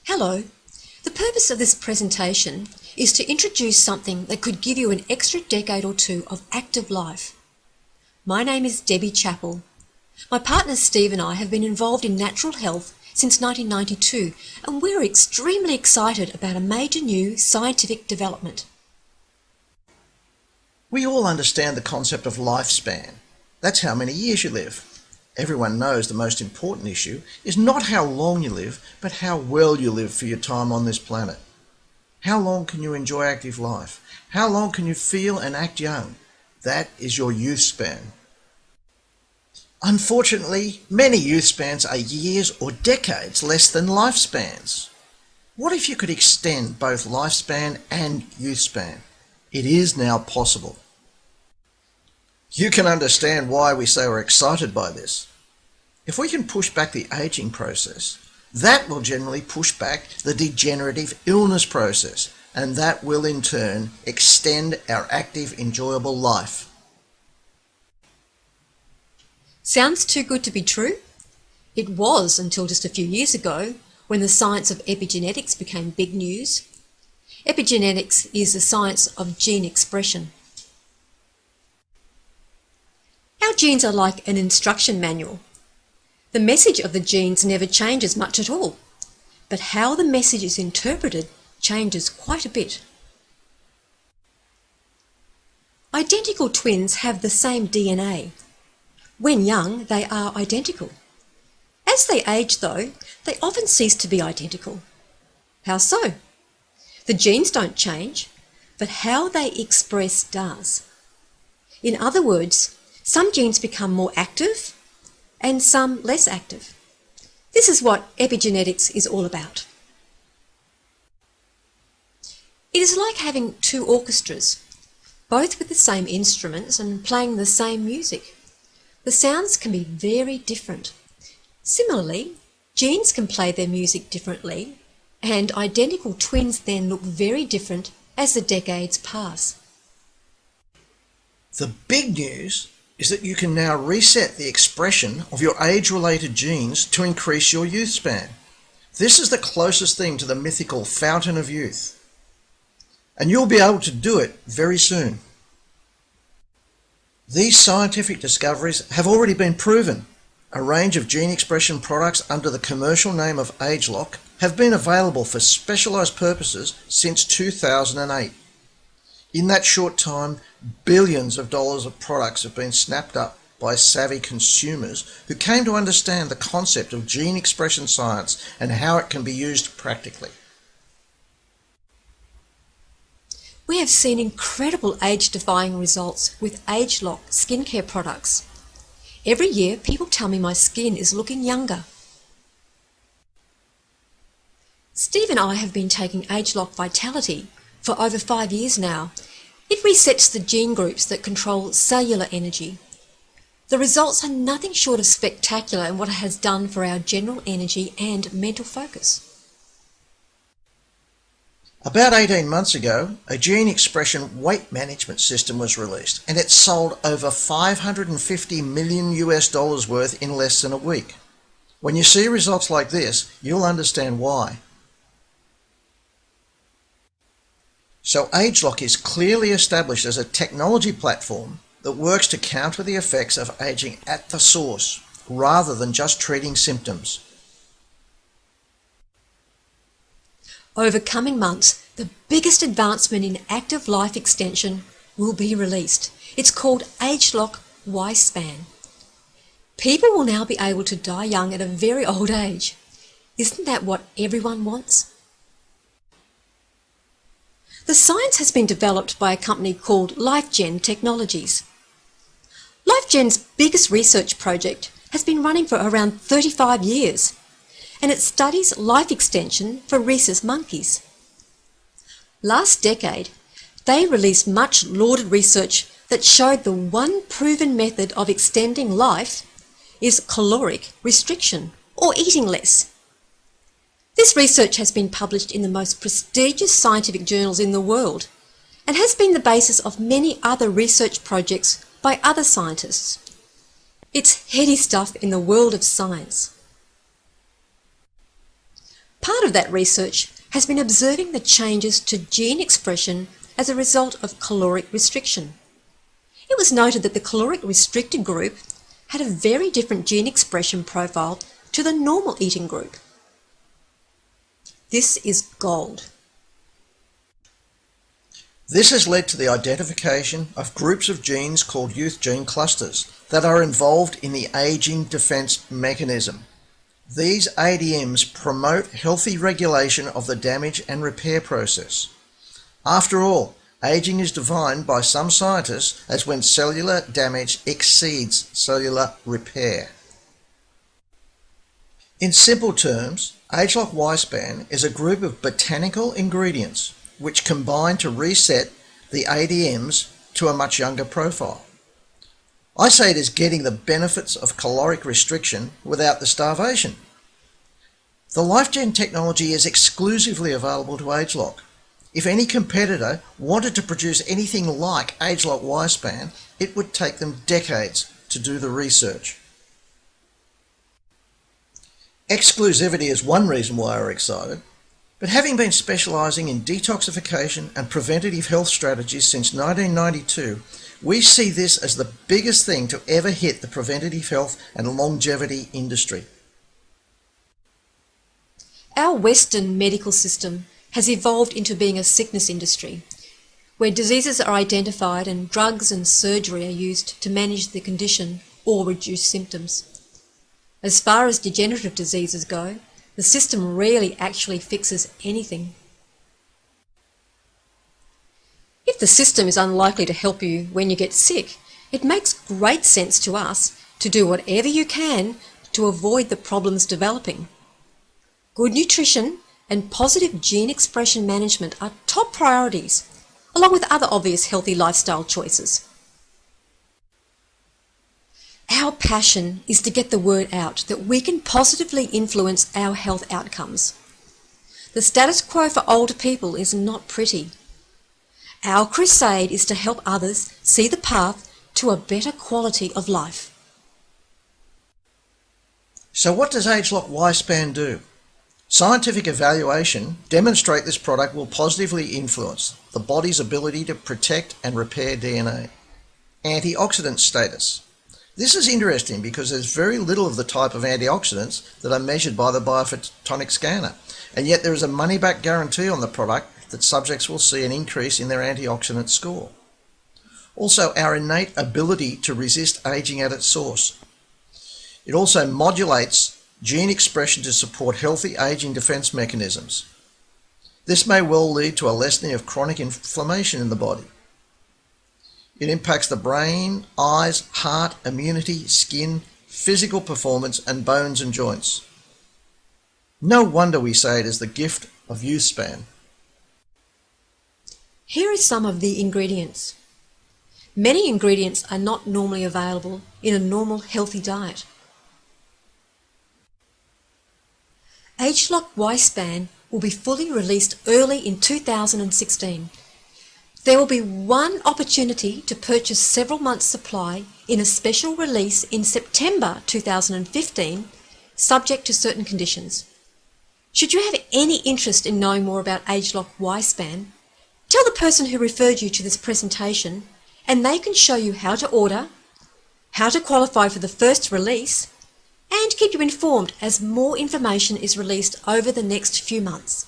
Hello. The purpose of this presentation is to introduce something that could give you an extra decade or two of active life. My name is Debbie Chappell. My partner Steve and I have been involved in natural health since 1992, and we're extremely excited about a major new scientific development. We all understand the concept of lifespan. That's how many years you live. Everyone knows the most important issue is not how long you live, but how well you live for your time on this planet. How long can you enjoy active life? How long can you feel and act young? That is your youth span. Unfortunately, many youth spans are years or decades less than lifespans. What if you could extend both lifespan and youth span? It is now possible. You can understand why we say we're excited by this. If we can push back the aging process, that will generally push back the degenerative illness process, and that will in turn extend our active, enjoyable life. Sounds too good to be true? It was until just a few years ago when the science of epigenetics became big news. Epigenetics is the science of gene expression. Our genes are like an instruction manual. The message of the genes never changes much at all, but how the message is interpreted changes quite a bit. Identical twins have the same DNA. When young, they are identical. As they age, though, they often cease to be identical. How so? The genes don't change, but how they express does. In other words, some genes become more active and some less active. This is what epigenetics is all about. It is like having two orchestras, both with the same instruments and playing the same music. The sounds can be very different. Similarly, genes can play their music differently, and identical twins then look very different as the decades pass. The big news is that you can now reset the expression of your age-related genes to increase your youth span. This is the closest thing to the mythical fountain of youth. And you'll be able to do it very soon. These scientific discoveries have already been proven. A range of gene expression products under the commercial name of Ageloc have been available for specialised purposes since 2008. In that short time, billions of dollars of products have been snapped up by savvy consumers who came to understand the concept of gene expression science and how it can be used practically. We have seen incredible age-defying results with Ageloc skincare products. Every year, people tell me my skin is looking younger. Steve and I have been taking Ageloc Vitality for over 5 years now. It resets the gene groups that control cellular energy. The results are nothing short of spectacular in what it has done for our general energy and mental focus. About 18 months ago, a gene expression weight management system was released, and it sold over $550 million worth in less than a week. When you see results like this, you'll understand why. So Ageloc is clearly established as a technology platform that works to counter the effects of aging at the source, rather than just treating symptoms. Over coming months, the biggest advancement in active life extension will be released. It's called Ageloc Y-Span. People will now be able to die young at a very old age. Isn't that what everyone wants? The science has been developed by a company called LifeGen Technologies. LifeGen's biggest research project has been running for around 35 years, and it studies life extension for rhesus monkeys. Last decade, they released much lauded research that showed the one proven method of extending life is caloric restriction, or eating less. This research has been published in the most prestigious scientific journals in the world and has been the basis of many other research projects by other scientists. It's heady stuff in the world of science. Part of that research has been observing the changes to gene expression as a result of caloric restriction. It was noted that the caloric restricted group had a very different gene expression profile to the normal eating group. This is gold. This has led to the identification of groups of genes called youth gene clusters that are involved in the aging defense mechanism. These ADMs promote healthy regulation of the damage and repair process. After all, aging is defined by some scientists as when cellular damage exceeds cellular repair. In simple terms, Ageloc Y-span is a group of botanical ingredients which combine to reset the ADMs to a much younger profile. I say it is getting the benefits of caloric restriction without the starvation. The LifeGen technology is exclusively available to Ageloc. If any competitor wanted to produce anything like Ageloc Y-span, it would take them decades to do the research. Exclusivity is one reason why we're excited, but having been specialising in detoxification and preventative health strategies since 1992, we see this as the biggest thing to ever hit the preventative health and longevity industry. Our Western medical system has evolved into being a sickness industry, where diseases are identified and drugs and surgery are used to manage the condition or reduce symptoms. As far as degenerative diseases go, the system rarely actually fixes anything. If the system is unlikely to help you when you get sick, it makes great sense to us to do whatever you can to avoid the problems developing. Good nutrition and positive gene expression management are top priorities, along with other obvious healthy lifestyle choices. Our passion is to get the word out that we can positively influence our health outcomes. The status quo for older people is not pretty. Our crusade is to help others see the path to a better quality of life. So what does Ageloc Y-span do? Scientific evaluation demonstrate this product will positively influence the body's ability to protect and repair DNA. Antioxidant status. This is interesting because there's very little of the type of antioxidants that are measured by the biophotonic scanner, and yet there is a money-back guarantee on the product that subjects will see an increase in their antioxidant score. Also, our innate ability to resist aging at its source. It also modulates gene expression to support healthy aging defense mechanisms. This may well lead to a lessening of chronic inflammation in the body. It impacts the brain, eyes, heart, immunity, skin, physical performance, and bones and joints. No wonder we say it is the gift of youth span. Here are some of the ingredients. Many ingredients are not normally available in a normal healthy diet. Ageloc Y-span will be fully released early in 2016. There will be one opportunity to purchase several months' supply in a special release in September 2015, subject to certain conditions. Should you have any interest in knowing more about Ageloc Y-span, tell the person who referred you to this presentation and they can show you how to order, how to qualify for the first release, and keep you informed as more information is released over the next few months.